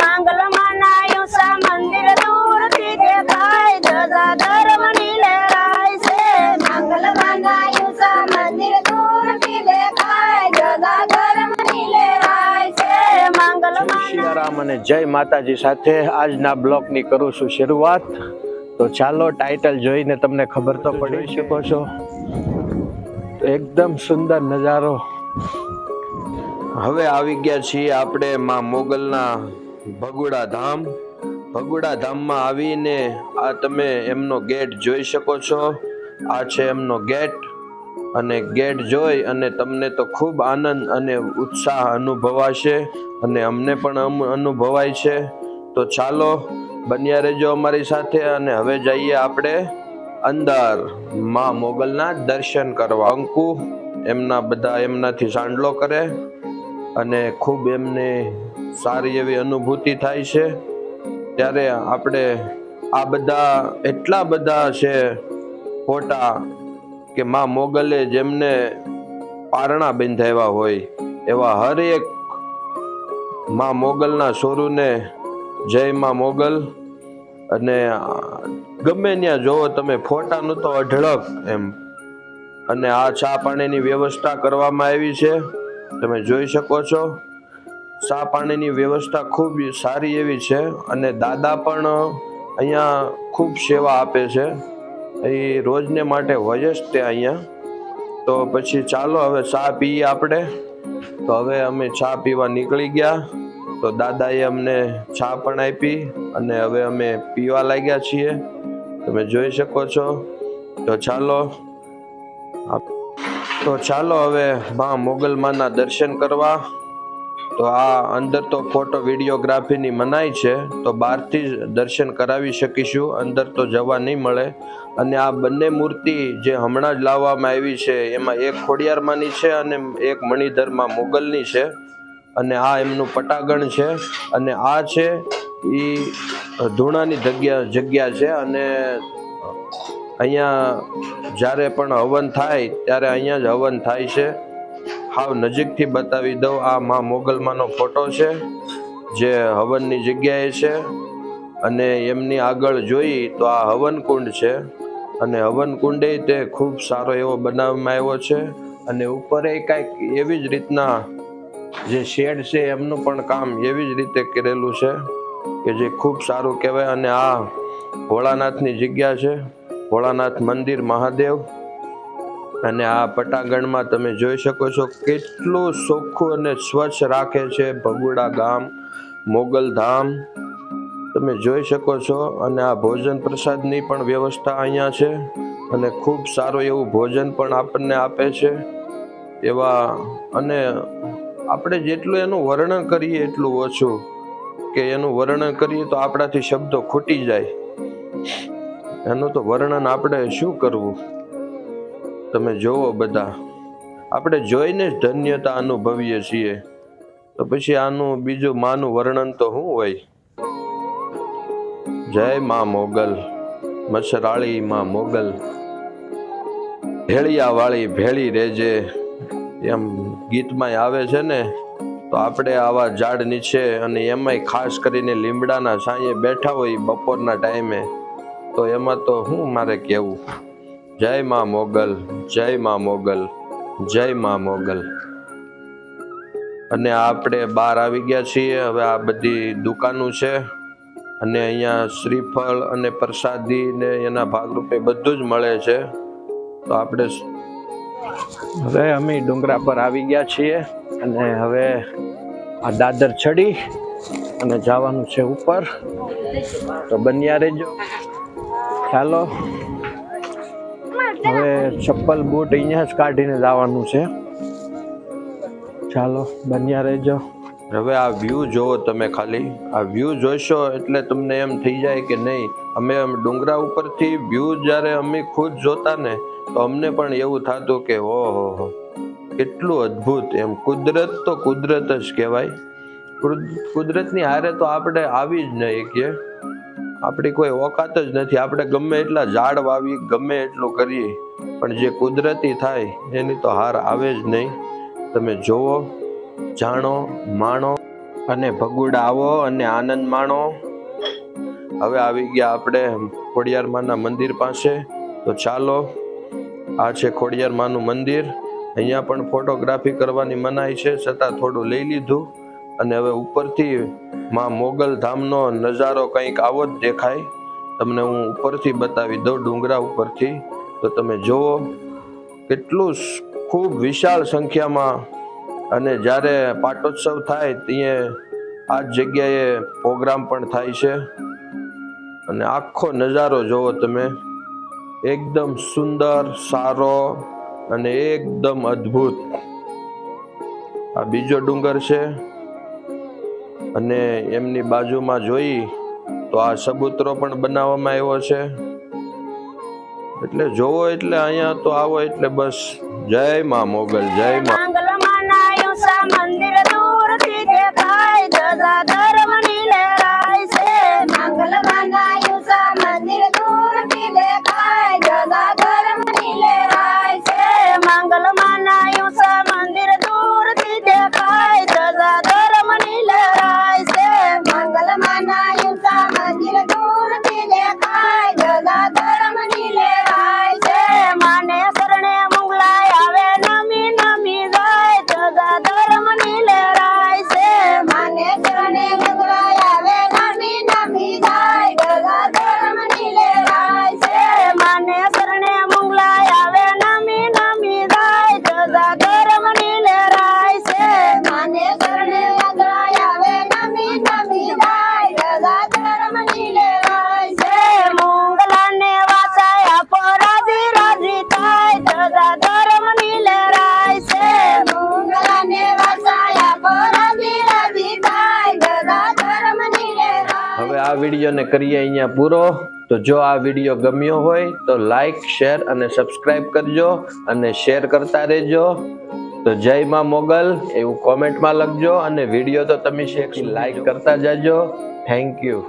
માંગલ માનાયું સા મંદિર દૂરથી દેખાય ધજા ધર્મની લહેરાય છે માંગલ માનાયું સા મંદિર દૂરથી દેખાય ધજા ધર્મની લહેરાય છે માંગલ સિયારામ અને જય માતાજી સાથે આજના બ્લોગની કરું છું શરૂઆત। તો ચાલો ટાઇટલ જોઈને તમને ખબર તો પડી શકો છો। તો એકદમ સુંદર નજારો। હવે આવી ગયા છીએ આપણે માં મોગલના ભગુડા ધામ। ભગુડા ધામમાં આવીને આ તમે એમનો ગેટ જોઈ શકો છો। આ છે એમનો ગેટ અને ગેટ જોઈ અને તમને તો ખૂબ આનંદ અને ઉત્સાહ અનુભવાશે અને અમને પણ અનુભવાય છે। તો ચાલો બન્યા રહેજો અમારી સાથે અને હવે જઈએ આપણે અંદર માં મોગલના દર્શન કરવા। અંકુ એમનાથી સાંડલો કરે અને ખૂબ એમને સારી એવી અનુભૂતિ થાય છે। ત્યારે આપણે આ બધા એટલા બધા છે ફોટા કે માં મોગલે જેમને પારણા બંધાવ્યા હોય એવા હર એક માં મોગલના સ્વરૂપને જય માં મોગલ। અને ગમે ત્યાં જોવો તમે ફોટાનું તો અઢળક એમ। અને આ ચા પાણીની વ્યવસ્થા કરવામાં આવી છે તમે જોઈ શકો છો। ચા પાણીની વ્યવસ્થા ખૂબ સારી એવી છે અને દાદા પણ અહીંયા ખૂબ સેવા આપે છે એ રોજને માટે હોય જ તે અહીંયા। તો પછી ચાલો હવે ચા પીએ આપણે। તો હવે અમે ચા પીવા નીકળી ગયા। તો દાદાએ અમને ચા પણ આપી અને હવે અમે પીવા લાગ્યા છીએ તમે જોઈ શકો છો। તો ચાલો હવે માં મોગલમાના દર્શન કરવા। તો આ અંદર તો ફોટો વિડીયોગ્રાફીની મનાઈ છે તો બહારથી જ દર્શન કરાવી શકીશું, અંદર તો જવા નહીં મળે। અને આ બંને મૂર્તિ જે હમણાં જ લાવવામાં આવી છે એમાં એક ખોડિયારમાંની છે અને એક મણિધરમાં મોગલની છે અને આ એમનું પટાગણ છે અને આ છે એ ધૂણાની જગ્યા છે અને અહીંયા જ્યારે પણ હવન થાય ત્યારે અહીંયા જ હવન થાય છે। હાવ નજીકથી બતાવી દઉં, આ માં મોગલમાંનો ફોટો છે જે હવનની જગ્યાએ છે અને એમની આગળ જોઈ તો આ હવન કુંડ છે અને હવન કુંડે તે ખૂબ સારો એવો બનાવવામાં આવ્યો છે અને ઉપર કાંઈક એવી જ રીતના જે શેડ છે એમનું પણ કામ એવી જ રીતે કરેલું છે કે જે ખૂબ સારું કહેવાય। અને આ ભોળાનાથની જગ્યા છે, ભોળાનાથ મંદિર મહાદેવ। અને આ પટાગણમાં તમે જોઈ શકો છો કેટલું ચોખ્ખું અને સ્વચ્છ રાખે છે ભગુડા ગામ મોગલ ધામ તમે જોઈ શકો છો। અને આ ભોજન પ્રસાદની પણ વ્યવસ્થા અહીંયા છે અને ખૂબ સારું એવું ભોજન પણ આપણને આપે છે એવા। અને આપણે જેટલું એનું વર્ણન કરીએ એટલું ઓછું, કે એનું વર્ણન કરીએ તો આપણાથી શબ્દો ખૂટી જાય। એનું તો વર્ણન આપણે શું કરવું, તમે જોવો બધા, આપણે જોઈને જ ધન્યતા અનુભવીએ છીએ તો પછી આનું બીજું માનું વર્ણન તો શું હોય। જય માં મોગલ, મસરાળી માં મોગલ, ભેળિયા વાળી ભેળી રેજે એમ ગીતમાં આવે છે ને। તો આપણે આવા ઝાડ નીચે અને એમાંય ખાસ કરીને લીમડાના છાંયે બેઠા હોય બપોરના ટાઈમે તો એમાં તો શું મારે કહેવું। જય માં મોગલ, જય માં મોગલ, જય માં મોગલ। અને આપણે બહાર આવી ગયા છીએ। હવે આ બધી દુકાનો છે અને અહીંયા શ્રીફળ અને પ્રસાદી ને એના ભાગરૂપે બધું જ મળે છે। તો આપણે હવે અમે ડુંગરા પર આવી ગયા છીએ અને હવે આ દાદર ચડી અને જવાનું છે ઉપર। તો બન્યા રહેજો। ચાલો હવે ચપ્પલ બૂટ અહીંયા જ કાઢીને જવાનું છે। ચાલો બન્યા રહેજો। હવે આ વ્યૂ જોવો તમે, ખાલી આ વ્યૂ જોશો એટલે તમને એમ થઈ જાય કે નહીં, અમે ડુંગરા ઉપરથી વ્યૂ જ્યારે અમે ખુદ જોતા ને તો અમને પણ એવું થતું કે ઓહો કેટલું અદ્ભુત એમ। કુદરત તો કુદરત જ કહેવાય। કુદરતની હારે તો આપણે આવી જ નહીં કે આપણી કોઈ ઓકાત જ નથી। આપણે ગમે એટલા ઝાડ વાવી ગમે એટલું કરીએ પણ જે કુદરતી થાય એની તો હાર આવે જ નહીં। તમે જોવો, જાણો, માણો અને ભગુડા આવો અને આનંદ માણો. હવે આવી ગયા આપણે ખોડિયાર માના મંદિર પાસે. તો ચાલો, આ છે ખોડિયાર માનું મંદિર. અહીંયા પણ ફોટોગ્રાફી કરવાની મનાઈ છે, છતાં થોડું લઈ લીધું. અને હવે ઉપરથી માં મોગલ ધામનો નજારો કંઈક આવો જ દેખાય. તમને હું ઉપરથી બતાવી દઉં, ડુંગરા ઉપરથી. તો તમે જુઓ કેટલું ખૂબ વિશાળ સંખ્યામાં. અને જ્યારે પાટોત્સવ થાય ત્યાં આ જ જગ્યાએ પ્રોગ્રામ પણ થાય છે. અને આખો નજારો જોવો તમે, એકદમ સુંદર, સારો અને એકદમ અદ્ભુત. આ બીજો ડુંગર છે અને એમની બાજુમાં જોઈ તો આ ચબૂતરો પણ બનાવવામાં આવ્યો છે. એટલે જોવો એટલે અહીંયા તો આવો એટલે બસ જય માં મોગલ, જય માં. મંગલમાના યુસા મંદિર દૂરથી દેખાય, ધજા ધર્મની લહેરાય છે. મંગલમાના યુસા મંદિર દૂરથી દેખાય, ધજા ધર્મની લહેરાય છે. મંગલમાના યુસા મંદિર દૂરથી દેખાય, ધજા ધર્મની લહેરાય છે. મંગલમાના યુસા મંદિર દૂરથી દેખાય, ધજા ધર્મની લહેરાય છે. માને શરણે મુગલાય આવે નમી નમી જાય, ધજા ધર્મની લહેરાય છે. માને શરણે મુગલાય આવે નમી નમી જાય, ધજા ધર્મની લહેરાય છે. માને શરણે મુગલાય આવે નમી નમી જાય, ધજા ધર્મની લહેરાય છે. માને શરણે મુગલાય આવે નમી નમી જાય, ધજા ધર્મની લહેરાય છે. મુગલાને વાસાય આપો રાજી રાજી થાય, ધજા ધર્મની લહેરાય છે. મુગલાને વાસાય આપો રાજી રાજી થાય, ધજા ધર્મની લહેરાય. હવે આ વિડીયોને કરીએ અહીંયા પૂરો. તો જો આ વિડીયો ગમ્યો હોય તો લાઈક, શેર અને સબસ્ક્રાઇબ કરજો અને શેર કરતા રહેજો. તો જય માં મોગલ એવું કોમેન્ટમાં લખજો અને વિડીયો તો તમે લાઈક કરતા જાજો. Thank you.